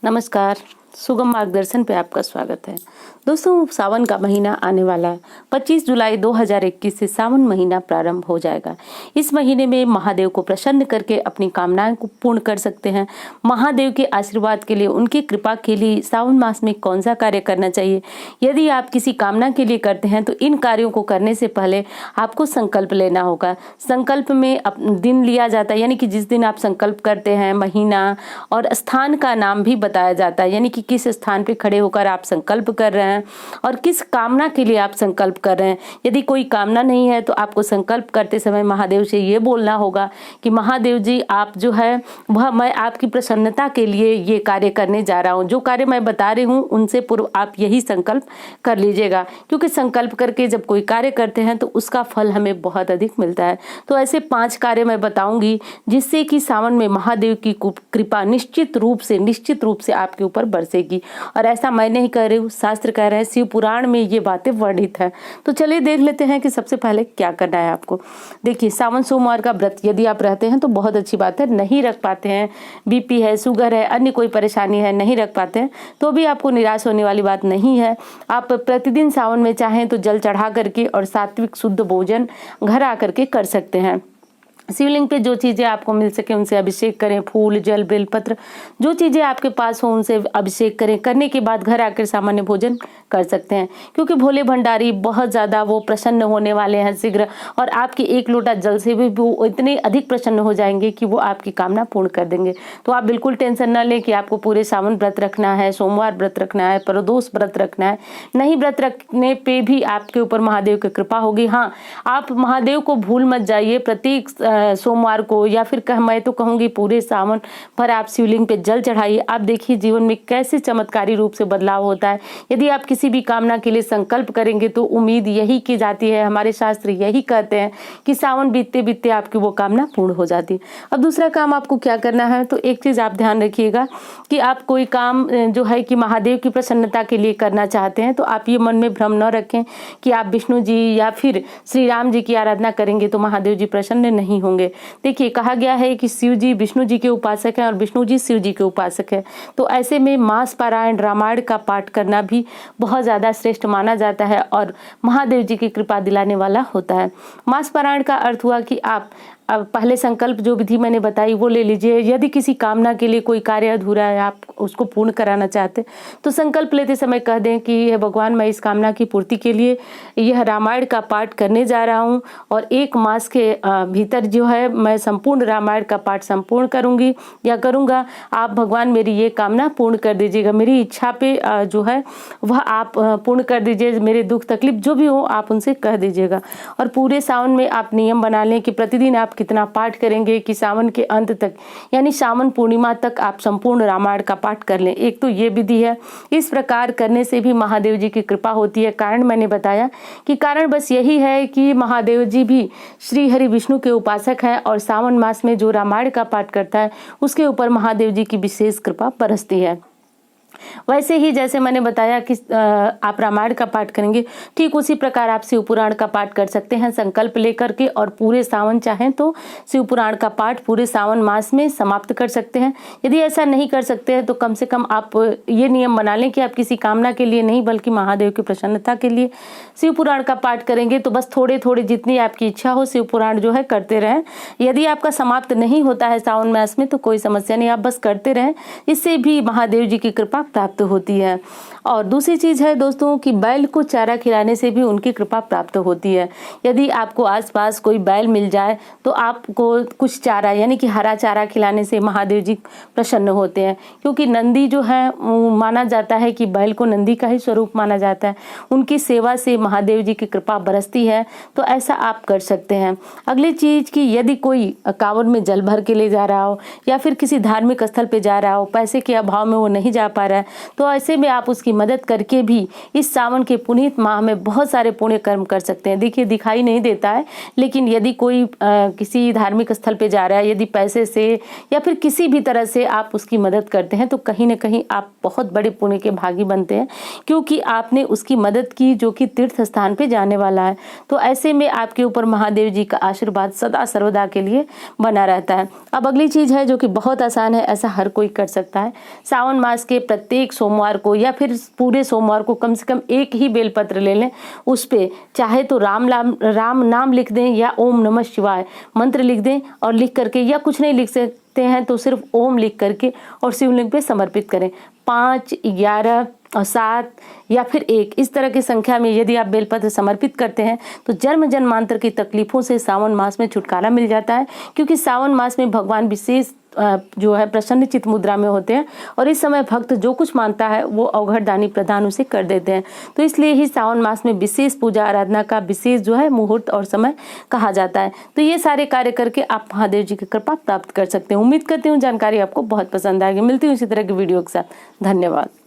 नमस्कार। सुगम मार्गदर्शन पे आपका स्वागत है। दोस्तों, सावन का महीना आने वाला है। 25 जुलाई 2021 से सावन महीना प्रारंभ हो जाएगा। इस महीने में महादेव को प्रसन्न करके अपनी कामनाएं को पूर्ण कर सकते हैं। महादेव के आशीर्वाद के लिए, उनकी कृपा के लिए सावन मास में कौन सा कार्य करना चाहिए, यदि आप किसी कामना के लिए करते हैं तो इन कार्यों को करने से पहले आपको संकल्प लेना होगा। संकल्प में दिन लिया जाता है, यानी कि जिस दिन आप संकल्प करते हैं, महीना और स्थान का नाम भी बताया जाता है, यानी कि किस स्थान पे खड़े होकर आप संकल्प कर रहे हैं और किस कामना के लिए आप संकल्प कर रहे हैं। यदि कोई कामना नहीं है तो आपको संकल्प करते समय महादेव से ये बोलना होगा कि महादेव जी, आप जो है वह मैं आपकी प्रसन्नता के लिए ये कार्य करने जा रहा हूँ। जो कार्य मैं बता रही हूँ उनसे पूर्व आप यही संकल्प कर लीजिएगा, क्योंकि संकल्प करके जब कोई कार्य करते हैं तो उसका फल हमें बहुत अधिक मिलता है। तो ऐसे 5 कार्य मैं बताऊंगी जिससे कि सावन में महादेव की कृपा निश्चित रूप से आपके ऊपर बरसेगी। और ऐसा मैं नहीं कह रही हूँ, शास्त्र कह रहे हैं, शिव पुराण में ये बातें वर्णित है। तो चलिए देख लेते हैं कि सबसे पहले क्या करना है आपको। देखिए, सावन सोमवार का व्रत यदि आप रहते हैं तो बहुत अच्छी बात है। नहीं रख पाते हैं, बीपी है, शुगर है, अन्य कोई परेशानी है, नहीं रख पाते हैं तो भी आपको निराश होने वाली बात नहीं है। आप प्रतिदिन सावन में चाहें तो जल चढ़ा करके और सात्विक शुद्ध भोजन घर आकर के कर सकते हैं। शिवलिंग पे जो चीजें आपको मिल सके उनसे अभिषेक करें। फूल, जल, बेलपत्र, जो चीजें आपके पास हो उनसे अभिषेक करें। करने के बाद घर आकर सामान्य भोजन कर सकते हैं, क्योंकि भोले भंडारी बहुत ज्यादा वो प्रसन्न होने वाले हैं शीघ्र, और आपके 1 लोटा जल से भी वो इतने अधिक प्रसन्न हो जाएंगे कि वो आपकी कामना पूर्ण कर देंगे। तो आप बिल्कुल टेंशन न लें कि आपको पूरे सावन व्रत रखना है, सोमवार व्रत रखना है, प्रदोष व्रत रखना है। नहीं, व्रत रखने पे भी आपके ऊपर महादेव की कृपा होगी। हाँ, आप महादेव को भूल मत जाइए। प्रत्येक सोमवार को, या फिर मैं तो कहूंगी पूरे सावन पर आप शिवलिंग पे जल चढ़ाइए। आप देखिए जीवन में कैसे चमत्कारी रूप से बदलाव होता है। यदि आप किसी भी कामना के लिए संकल्प करेंगे तो उम्मीद यही की जाती है, हमारे शास्त्र यही कहते हैं कि सावन बीतते बीतते आपकी वो कामना पूर्ण हो जाती है। अब दूसरा काम आपको क्या करना है, तो एक चीज आप ध्यान रखिएगा कि आप कोई काम जो है कि महादेव की प्रसन्नता के लिए करना चाहते हैं तो आप ये मन में भ्रम न रखें कि आप विष्णु जी या फिर श्री राम जी की आराधना करेंगे तो महादेव जी प्रसन्न नहीं होंगे। देखिए, कहा गया है कि शिव जी विष्णु जी के उपासक हैं और विष्णु जी शिव जी के उपासक हैं। तो ऐसे में मास पारायण, रामायण का पाठ करना भी बहुत ज्यादा श्रेष्ठ माना जाता है और महादेव जी की कृपा दिलाने वाला होता है। मास पारायण का अर्थ हुआ कि आप अब पहले संकल्प जो विधि मैंने बताई वो ले लीजिए। यदि किसी कामना के लिए कोई कार्य अधूरा है, आप उसको पूर्ण कराना चाहते तो संकल्प लेते समय कह दें कि हे भगवान, मैं इस कामना की पूर्ति के लिए यह रामायण का पाठ करने जा रहा हूँ और 1 मास के भीतर जो है मैं संपूर्ण रामायण का पाठ संपूर्ण करूंगी या करूंगा। आप भगवान मेरी ये कामना पूर्ण कर दीजिएगा, मेरी इच्छा पे जो है वह आप पूर्ण कर दीजिए। मेरे दुख तकलीफ जो भी हो आप उनसे कह दीजिएगा। और पूरे सावन में आप नियम बना लें कि प्रतिदिन आप कितना पाठ करेंगे कि सावन के अंत तक, यानी सावन पूर्णिमा तक आप संपूर्ण रामायण का पाठ कर लें। एक तो ये विधि है। इस प्रकार करने से भी महादेव जी की कृपा होती है। कारण मैंने बताया कि कारण बस यही है कि महादेव जी भी श्री हरि विष्णु के उपासक हैं और सावन मास में जो रामायण का पाठ करता है उसके ऊपर महादेव जी की विशेष कृपा बरसती है। वैसे ही जैसे मैंने बताया कि आप रामायण का पाठ करेंगे, ठीक उसी प्रकार आप शिव पुराण का पाठ कर सकते हैं संकल्प लेकर के, और पूरे सावन चाहें तो शिव पुराण का पाठ पूरे सावन मास में समाप्त कर सकते हैं। यदि ऐसा नहीं कर सकते हैं तो कम से कम आप ये नियम बना लें कि आप किसी कामना के लिए नहीं बल्कि महादेव की प्रसन्नता के लिए शिव पुराण का पाठ करेंगे। तो बस थोड़े थोड़े जितनी आपकी इच्छा हो शिव पुराण जो है करते रहें। यदि आपका समाप्त नहीं होता है सावन मास में तो कोई समस्या नहीं, आप बस करते रहें। इससे भी महादेव जी की कृपा प्राप्त होती है। और दूसरी चीज है दोस्तों कि बैल को चारा खिलाने से भी उनकी कृपा प्राप्त होती है। यदि आपको आसपास कोई बैल मिल जाए तो आपको कुछ चारा यानी कि हरा चारा खिलाने से महादेव जी प्रसन्न होते हैं, क्योंकि नंदी जो है माना जाता है कि बैल को नंदी का ही स्वरूप माना जाता है। उनकी सेवा से महादेव जी की कृपा बरसती है। तो ऐसा आप कर सकते हैं। अगली चीज कि यदि कोई कांवड़ में जल भर के ले जा रहा हो या फिर किसी धार्मिक स्थल पे जा रहा हो, पैसे के अभाव में वो नहीं जा पा रहा रहा है, तो ऐसे में आप उसकी मदद करके भी इस सावन के पुनीत माह में बहुत सारे पुण्य कर्म कर सकते हैं। देखिए, दिखाई नहीं देता है, लेकिन यदि कोई किसी धार्मिक स्थल पे जा रहा है, यदि पैसे से या फिर किसी भी तरह से आप उसकी मदद करते हैं, तो कहीं ना कहीं आप बहुत बड़े पुण्य के भागी बनते हैं, क्योंकि आपने उसकी मदद की जो कि तीर्थ स्थान पे जाने वाला है। तो ऐसे में आपके ऊपर महादेव जी का आशीर्वाद सदा सर्वदा के लिए बना रहता है। अब अगली चीज है जो कि बहुत आसान है, ऐसा हर कोई कर सकता है। सावन मास के प्रत्येक सोमवार को या फिर पूरे सोमवार को कम से कम एक ही बेलपत्र ले लें, उस पे चाहे तो राम नाम लिख दें या ओम नमः शिवाय मंत्र लिख दें, और लिख करके, या कुछ नहीं लिख सकते हैं तो सिर्फ ओम लिख करके और शिवलिंग पे समर्पित करें। 5, 11 और 7 या फिर 1 इस तरह की संख्या में यदि आप बेलपत्र समर्पित करते हैं तो जन्म जन्मांतर की तकलीफों से सावन मास में छुटकारा मिल जाता है, क्योंकि सावन मास में भगवान विशेष जो है प्रसन्न चित्त मुद्रा में होते हैं, और इस समय भक्त जो कुछ मांगता है वो अवघड़ दानी प्रदान उसे कर देते हैं। तो इसलिए ही सावन मास में विशेष पूजा आराधना का विशेष जो है मुहूर्त और समय कहा जाता है। तो ये सारे कार्य करके आप महादेव जी की कृपा प्राप्त कर सकते हैं। उम्मीद करती हूँ जानकारी आपको बहुत पसंद आएगी। मिलती हूँ इसी तरह की वीडियो के साथ। धन्यवाद।